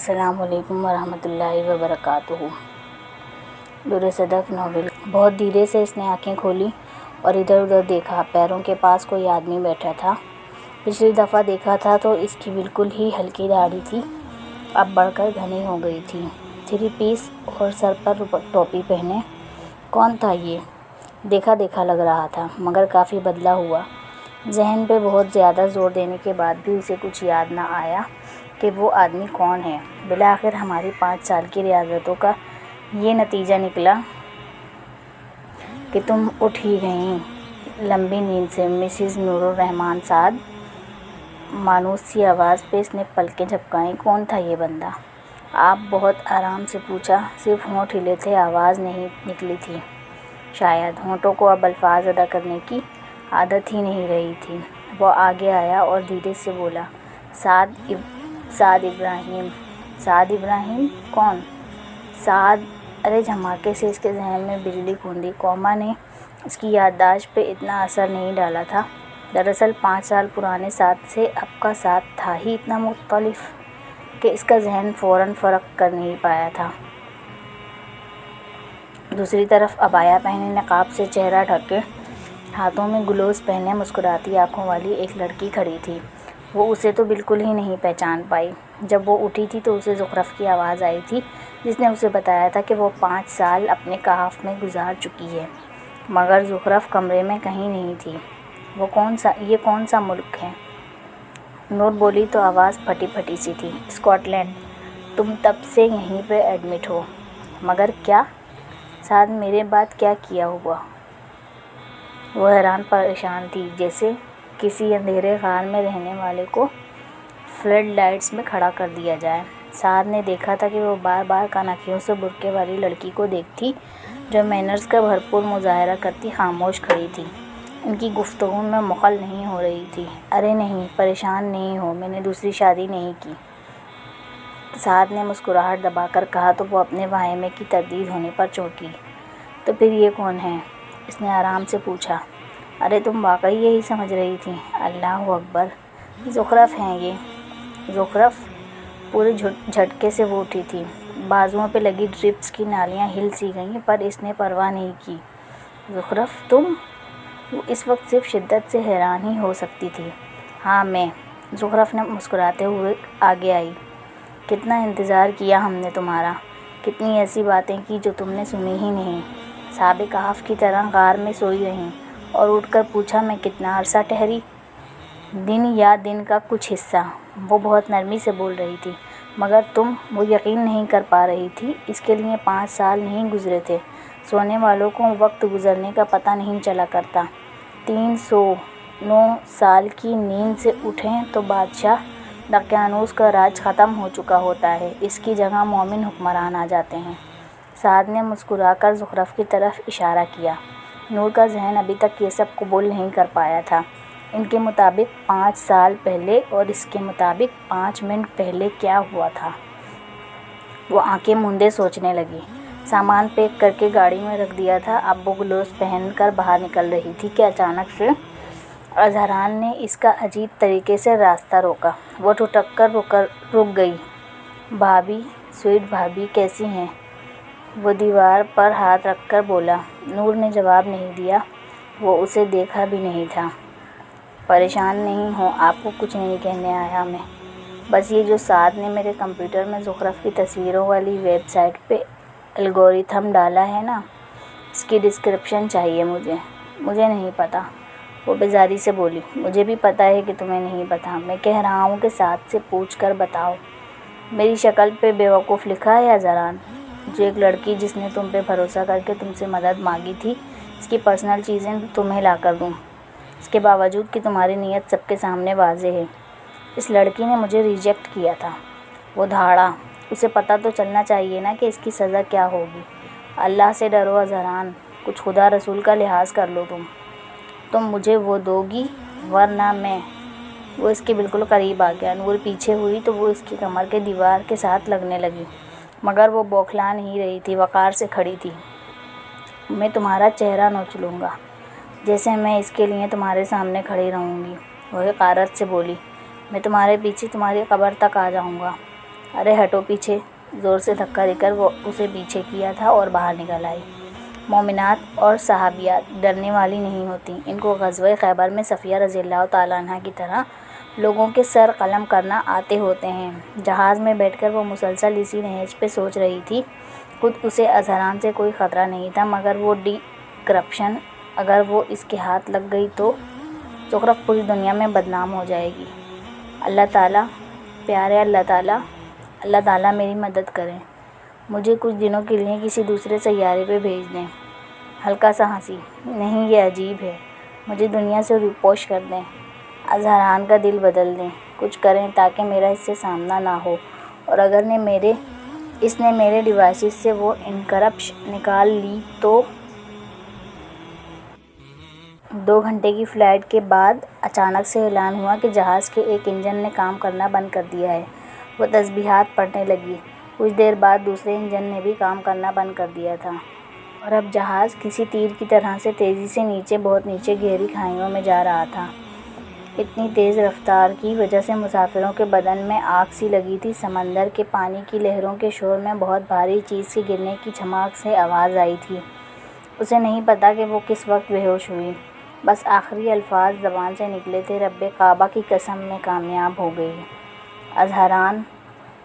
السلام علیکم ورحمۃ اللہ وبرکاتہ۔ در صدف ناول۔ بہت دھیرے سے اس نے آنکھیں کھولی اور ادھر ادھر دیکھا۔ پیروں کے پاس کوئی آدمی بیٹھا تھا۔ پچھلی دفعہ دیکھا تھا تو اس کی بالکل ہی ہلکی داڑھی تھی، اب بڑھ کر گھنی ہو گئی تھی۔ 3 پیس اور سر پر ٹوپی پہنے۔ کون تھا یہ؟ دیکھا دیکھا لگ رہا تھا مگر کافی بدلا ہوا۔ ذہن پہ بہت زیادہ زور دینے کے بعد بھی اسے کچھ یاد نہ آیا کہ وہ آدمی کون ہے۔ بالآخر ہماری 5 سال کی ریاضتوں کا یہ نتیجہ نکلا کہ تم اٹھ ہی گئیں لمبی نیند سے۔ مسز نور الرحمن سعد۔ مانوس سی آواز پہ اس نے پلکیں جھپکائیں۔ کون تھا یہ بندہ؟ آپ بہت آرام سے پوچھا۔ صرف ہونٹ ہلے تھے، آواز نہیں نکلی تھی۔ شاید ہونٹوں کو اب الفاظ ادا کرنے کی عادت ہی نہیں رہی تھی۔ وہ آگے آیا اور دھیرے سے بولا، سعد ابراہیم۔ سعد ابراہیم؟ کون؟ سعد؟ ارے جھماکے سے اس کے ذہن میں بجلی کوندی۔ کوما نے اس کی یادداشت پہ اتنا اثر نہیں ڈالا تھا۔ دراصل 5 سال پرانے سعد سے اب کا سعد تھا ہی اتنا مختلف کہ اس کا ذہن فوراً فرق کر نہیں پایا تھا۔ دوسری طرف عبایا پہنے، نقاب سے چہرہ ڈھکے، ہاتھوں میں گلوز پہنے مسکراتی آنکھوں والی ایک لڑکی کھڑی تھی۔ وہ اسے تو بالکل ہی نہیں پہچان پائی۔ جب وہ اٹھی تھی تو اسے زخرف کی آواز آئی تھی جس نے اسے بتایا تھا کہ وہ 5 سال اپنے کہف میں گزار چکی ہے، مگر زخرف کمرے میں کہیں نہیں تھی۔ یہ کون سا ملک ہے؟ نور بولی تو آواز پھٹی پھٹی سی تھی۔ Scotland. تم تب سے یہیں پہ ایڈمٹ ہو؟ مگر کیا؟ سعد میرے بعد کیا کیا ہوا؟ وہ حیران پریشان تھی، جیسے کسی اندھیرے غار میں رہنے والے کو فلڈ لائٹس میں کھڑا کر دیا جائے۔ سعد نے دیکھا تھا کہ وہ بار بار کانخیوں سے برقعے والی لڑکی کو دیکھتی جو مینرز کا بھرپور مظاہرہ کرتی خاموش کھڑی تھی۔ ان کی گفتگو میں مخل نہیں ہو رہی تھی۔ ارے نہیں، پریشان نہیں ہو، میں نے دوسری شادی نہیں کی، سعد نے مسکراہٹ دبا کر کہا تو وہ اپنے واہمے کی تردید ہونے پر چونکی۔ تو پھر یہ کون ہے؟ اس نے آرام سے پوچھا۔ ارے تم واقعی یہی سمجھ رہی تھی؟ اللہ اکبر! زخرف ہیں یہ۔ زخرف؟ پورے جھٹکے سے وہ اٹھی تھی۔ بازوؤں پہ لگی ڈرپس کی نالیاں ہل سی گئیں پر اس نے پرواہ نہیں کی۔ زخرف تم؟ وہ اس وقت صرف شدت سے حیران ہی ہو سکتی تھی۔ ہاں میں۔ زخرف نے مسکراتے ہوئے آگے آئی۔ کتنا انتظار کیا ہم نے تمہارا، کتنی ایسی باتیں کی جو تم نے سنی ہی نہیں۔ صاحب کہف کی طرح غار میں سوئی رہیں اور اٹھ کر پوچھا میں کتنا عرصہ ٹھہری؟ دن یا دن کا کچھ حصہ۔ وہ بہت نرمی سے بول رہی تھی۔ مگر تم؟ وہ یقین نہیں کر پا رہی تھی۔ اس کے لیے 5 سال نہیں گزرے تھے۔ سونے والوں کو وقت گزرنے کا پتہ نہیں چلا کرتا۔ 309 سال کی نیند سے اٹھیں تو بادشاہ دقیانوس کا راج ختم ہو چکا ہوتا ہے، اس کی جگہ مومن حکمران آ جاتے ہیں۔ سعد نے مسکرا کر زخرف کی طرف اشارہ کیا۔ نور کا ذہن ابھی تک یہ سب قبول نہیں کر پایا تھا۔ ان کے مطابق 5 سال پہلے اور اس کے مطابق 5 منٹ پہلے کیا ہوا تھا؟ وہ آنکھیں موندے سوچنے لگی۔ سامان پیک کر کے گاڑی میں رکھ دیا تھا، اب وہ گلوز پہن کر باہر نکل رہی تھی کہ اچانک سے اظہران نے اس کا عجیب طریقے سے راستہ روکا۔ وہ ٹھٹک کر رک گئی۔ بھابھی، سویٹ بھابھی کیسی ہیں؟ وہ دیوار پر ہاتھ رکھ کر بولا۔ نور نے جواب نہیں دیا، وہ اسے دیکھا بھی نہیں تھا۔ پریشان نہیں ہوں، آپ کو کچھ نہیں کہنے آیا میں، بس یہ جو سعد نے میرے کمپیوٹر میں زخرف کی تصویروں والی ویب سائٹ پہ الگورتھم ڈالا ہے نا، اس کی ڈسکرپشن چاہیے مجھے نہیں پتا۔ وہ بیزاری سے بولی۔ مجھے بھی پتا ہے کہ تمہیں نہیں پتا، میں کہہ رہا ہوں کہ سعد سے پوچھ کر بتاؤ۔ میری شکل پہ بیوقوف لکھا ہے یا زران؟ جو ایک لڑکی جس نے تم پہ بھروسہ کر کے تم سے مدد مانگی تھی، اس کی پرسنل چیزیں تمہیں لا کر دوں، اس کے باوجود کہ تمہاری نیت سب کے سامنے واضح ہے۔ اس لڑکی نے مجھے ریجیکٹ کیا تھا۔ وہ دھاڑا۔ اسے پتہ تو چلنا چاہیے نا کہ اس کی سزا کیا ہوگی۔ اللہ سے ڈرو اظہران، کچھ خدا رسول کا لحاظ کر لو تم مجھے وہ دو گی ورنہ میں۔ وہ اس کے بالکل قریب آ گیا۔ نور پیچھے ہوئی تو وہ اس کی کمر کے دیوار کے ساتھ لگنے لگی، مگر وہ بوکھلا نہیں رہی تھی، وقار سے کھڑی تھی۔ میں تمہارا چہرہ نوچ لوں گا، جیسے میں اس کے لیے تمہارے سامنے کھڑی رہوں گی۔ وہ حقارت سے بولی۔ میں تمہارے پیچھے تمہاری قبر تک آ جاؤں گا۔ ارے ہٹو پیچھے، زور سے دھکا دے کر وہ اسے پیچھے کیا تھا اور باہر نکل آئی۔ مومنات اور صحابیات ڈرنے والی نہیں ہوتیں، ان کو غزوہ خیبر میں صفیہ رضی اللہ تعالیٰ عنہ کی طرح لوگوں کے سر قلم کرنا آتے ہوتے ہیں۔ جہاز میں بیٹھ کر وہ مسلسل اسی نہج پہ سوچ رہی تھی۔ خود اسے اظہران سے کوئی خطرہ نہیں تھا، مگر وہ ڈی کرپشن، اگر وہ اس کے ہاتھ لگ گئی تو زخرف پوری دنیا میں بدنام ہو جائے گی۔ اللہ تعالیٰ، پیارے اللہ تعالیٰ میری مدد کریں، مجھے کچھ دنوں کے لیے کسی دوسرے سیارے پہ بھیج دیں۔ ہلکا سا ہنسی، نہیں یہ عجیب ہے، مجھے دنیا سے روپوش کر دیں، اظہران کا دل بدل دیں، کچھ کریں تاکہ میرا اس سے سامنا نہ ہو، اور اگر اس نے میرے ڈیوائسز سے وہ انکرپشن نکال لی تو۔ 2 گھنٹے کی فلائٹ کے بعد اچانک سے اعلان ہوا کہ جہاز کے ایک انجن نے کام کرنا بند کر دیا ہے۔ وہ تسبیحات پڑھنے لگی۔ کچھ دیر بعد دوسرے انجن نے بھی کام کرنا بند کر دیا تھا، اور اب جہاز کسی تیر کی طرح سے تیزی سے نیچے، بہت نیچے گہری کھائیوں میں جا رہا تھا۔ اتنی تیز رفتار کی وجہ سے مسافروں کے بدن میں آگ سی لگی تھی۔ سمندر کے پانی کی لہروں کے شور میں بہت بھاری چیز کے گرنے کی جھماک سے آواز آئی تھی۔ اسے نہیں پتا کہ وہ کس وقت بے ہوش ہوئی، بس آخری الفاظ زبان سے نکلے تھے، رب کعبہ کی قسم میں کامیاب ہو گئی۔ اظہران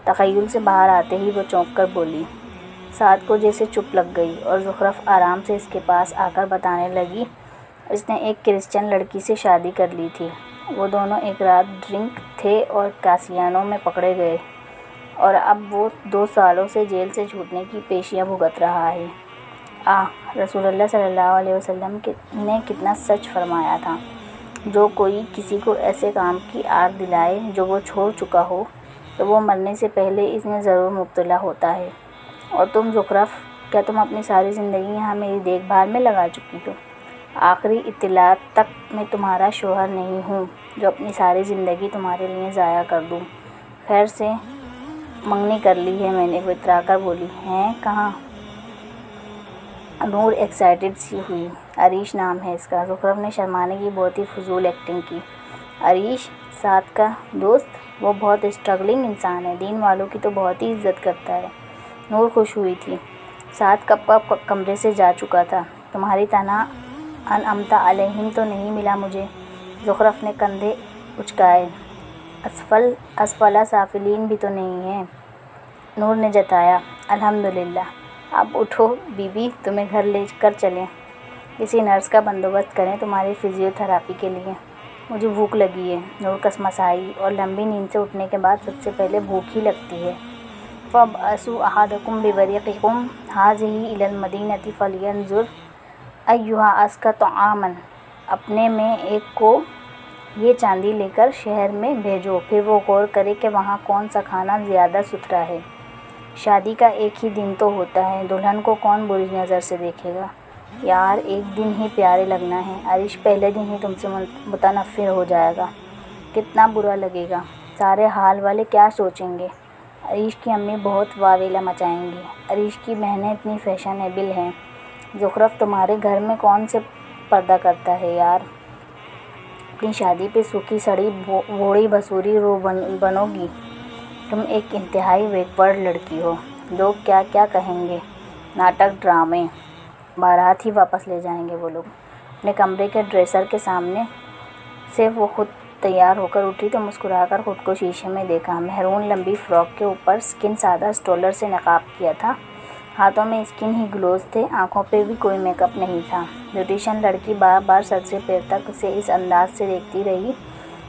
تخیل سے باہر آتے ہی وہ چونک کر بولی۔ سعد کو جیسے چپ لگ گئی، اور زخرف آرام سے اس کے پاس آ کر بتانے لگی اس نے ایک کرسچن لڑکی سے شادی کر لی تھی۔ وہ دونوں ایک رات ڈرنک تھے اور کاسینو میں پکڑے گئے، اور اب وہ 2 سالوں سے جیل سے چھوٹنے کی پیشیاں بھگت رہا ہے۔ رسول اللہ صلی اللہ علیہ وسلم نے کتنا سچ فرمایا تھا، جو کوئی کسی کو ایسے کام کی آڑ دلائے جو وہ چھوڑ چکا ہو تو وہ مرنے سے پہلے اس میں ضرور مبتلا ہوتا ہے۔ اور تم زخرف، کیا تم اپنی ساری زندگی یہاں میری دیکھ بھال میں لگا چکی ہو؟ آخری اطلاع تک میں تمہارا شوہر نہیں ہوں جو اپنی ساری زندگی تمہارے لیے ضائع کر دوں۔ خیر سے منگنی کر لی ہے میں نے، وہ اترا کر بولی۔ ہیں کہاں؟ نور ایکسائٹڈ سی ہوئی۔ عریش نام ہے اس کا۔ زخرف نے شرمانے کی بہت ہی فضول ایکٹنگ کی۔ عریش، سعد کا دوست؟ وہ بہت اسٹرگلنگ انسان ہے، دین والوں کی تو بہت ہی عزت کرتا ہے۔ نور خوش ہوئی تھی۔ سعد کب کا کمرے سے جا چکا تھا۔ تمہاری طرح انعمت علیہم تو نہیں ملا مجھے۔ زخرف نے کندھے اچکائے۔ اسفل سافلین بھی تو نہیں ہیں، نور نے جتایا۔ الحمدللہ۔ اب اٹھو بی بی، تمہیں گھر لے کر چلیں، کسی نرس کا بندوبست کریں تمہاری فزیو تھراپی کے لیے۔ مجھے بھوک لگی ہے، نور کسمسائی، اور لمبی نیند سے اٹھنے کے بعد سب سے پہلے بھوک ہی لگتی ہے۔ فَابْعَثُوا أَحَدَكُمْ بِوَرِقِكُمْ هَٰذِهِ إِلَى الْمَدِينَةِ فَلْيَنظُرْ أَيُّهَا أَزْكَىٰ طَعَامًا۔ اپنے میں ایک کو یہ چاندی لے کر شہر میں بھیجو، پھر وہ غور کرے کہ وہاں کون سا کھانا زیادہ ستھرا ہے۔ شادی کا ایک ہی دن تو ہوتا ہے، دلہن کو کون بری نظر سے دیکھے گا؟ یار ایک دن ہی پیارے لگنا ہے، عریش پہلے دن ہی تم سے متنفر ہو جائے گا، کتنا برا لگے گا، سارے حال والے کیا سوچیں گے؟ عریش کی امی بہت واویلا مچائیں گی، عریش کی بہنیں اتنی فیشنیبل ہیں۔ زخرف، تمہارے گھر میں کون سے پردہ کرتا ہے یار؟ اپنی شادی پہ سوکھی سڑی بوڑھی بسوری رو بنو گی؟ تم ایک انتہائی بیکورڈ لڑکی ہو، لوگ کیا کیا کہیں گے؟ ناٹک، ڈرامے، بارات ہی واپس لے جائیں گے وہ لوگ۔ اپنے کمرے کے ڈریسر کے سامنے سے وہ خود تیار ہو کر اٹھی تو مسکرا کر خود کو شیشے میں دیکھا۔ مہرون لمبی فراک کے اوپر اسکن سادہ اسٹولر سے نقاب کیا تھا، ہاتھوں میں اسکن ہی گلوز تھے، آنکھوں پہ بھی کوئی میک اپ نہیں تھا۔ بیوٹیشین لڑکی بار بار سر سے پیر تک اسے اس انداز سے دیکھتی رہی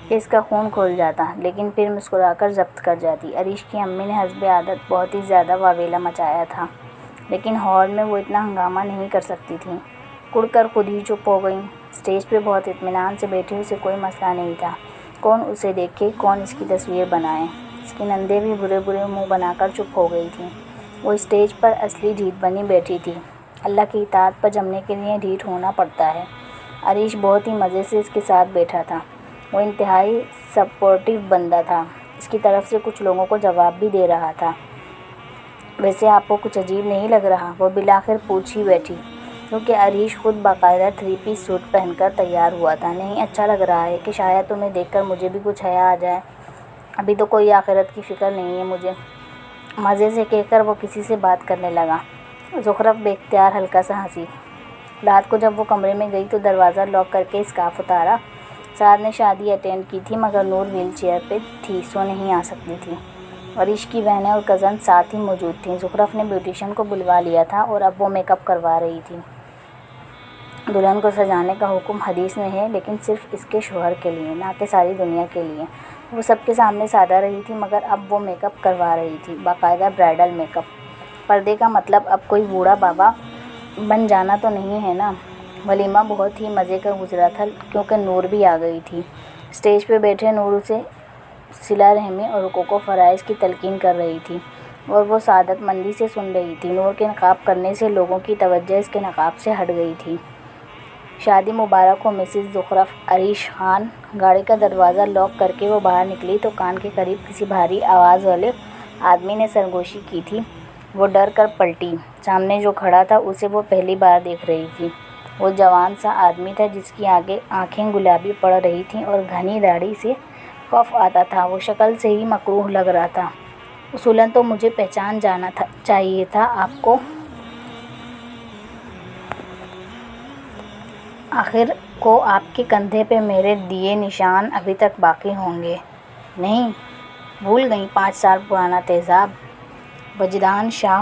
کہ اس کا خون کھول جاتا، لیکن پھر مسکرا کر ضبط کر جاتی۔ عریش کی امی نے حسب عادت بہت ہی زیادہ واویلا مچایا تھا، لیکن ہال میں وہ اتنا ہنگامہ نہیں کر سکتی تھیں، کڑ کر خود ہی چپ ہو گئیں۔ اسٹیج پہ بہت اطمینان سے بیٹھی، اسے کوئی مسئلہ نہیں تھا، کون اسے دیکھے، کون اس کی تصویر بنائے۔ اس کی نندیں بھی برے برے منہ بنا کر چپ ہو گئی تھیں۔ وہ اسٹیج پر اصلی ڈھیٹ بنی بیٹھی تھی۔ اللہ کی اطاعت پر جمنے کے لیے ڈھیٹ ہونا پڑتا ہے۔ عریش بہت ہی مزے سے اس کے ساتھ بیٹھا تھا، وہ انتہائی سپورٹیو بندہ تھا، اس کی طرف سے کچھ لوگوں کو جواب بھی دے رہا تھا۔ ویسے آپ کو کچھ عجیب نہیں لگ رہا؟ وہ بالآخر پوچھ ہی بیٹھی، کیونکہ عریش خود باقاعدہ 3 پیس سوٹ پہن کر تیار ہوا تھا۔ نہیں، اچھا لگ رہا ہے کہ شاید تمہیں دیکھ کر مجھے بھی کچھ حیا آ جائے۔ ابھی تو کوئی آخرت کی فکر نہیں ہے مجھے۔ مزے سے کہہ کر وہ کسی سے بات کرنے لگا۔ زخرف بے اختیار ہلکا سا ہنسی۔ رات کو جب وہ کمرے میں گئی تو دروازہ لاک کر کے اسکارف اتارا۔ سعد نے شادی اٹینڈ کی تھی مگر نور ویل چیئر پہ تھی، سو نہیں آ سکتی تھی۔ عریش کی بہنیں اور کزن ساتھ ہی موجود تھیں۔ زخرف نے بیوٹیشین کو بلوا لیا تھا اور اب وہ میک اپ کروا رہی تھی۔ دلہن کو سجانے کا حکم حدیث میں ہے، لیکن صرف اس کے شوہر کے لیے، نہ کہ ساری دنیا کے لیے۔ وہ سب کے سامنے سادہ رہی تھی مگر اب وہ میک اپ کروا رہی تھی، باقاعدہ برائڈل میک اپ۔ پردے کا مطلب اب کوئی بوڑھا بابا بن جانا تو نہیں ہے نا۔ ولیمہ بہت ہی مزے کا گزرا تھا کیونکہ نور بھی آ گئی تھی۔ اسٹیج پہ بیٹھے نور اسے صلہ رحمی اور حقوق و فرائض کی تلقین کر رہی تھی اور وہ سعادت مندی سے سن رہی تھی۔ نور کے نقاب کرنے سے لوگوں کی توجہ اس کے نقاب سے ہٹ گئی تھی۔ شادی مبارک ہو مسز زخرف۔ عریش خان۔ گاڑی کا دروازہ لاک کر کے وہ باہر نکلی تو کان کے قریب کسی بھاری آواز والے آدمی نے سرگوشی کی تھی۔ وہ ڈر کر پلٹی۔ سامنے جو کھڑا تھا اسے وہ پہلی بار دیکھ رہی تھی۔ وہ جوان سا آدمی تھا جس کی آنکھیں گلابی پڑ رہی تھیں اور گھنی داڑھی سے خوف آتا تھا۔ وہ شکل سے ہی مکروہ لگ رہا تھا۔ اصولاً تو مجھے پہچان جانا چاہیے تھا آپ کو، آخر کو آپ کے کندھے پہ میرے دیے نشان ابھی تک باقی ہوں گے۔ نہیں بھول گئیں 5 سال پرانا تیزاب؟ وجدان شاہ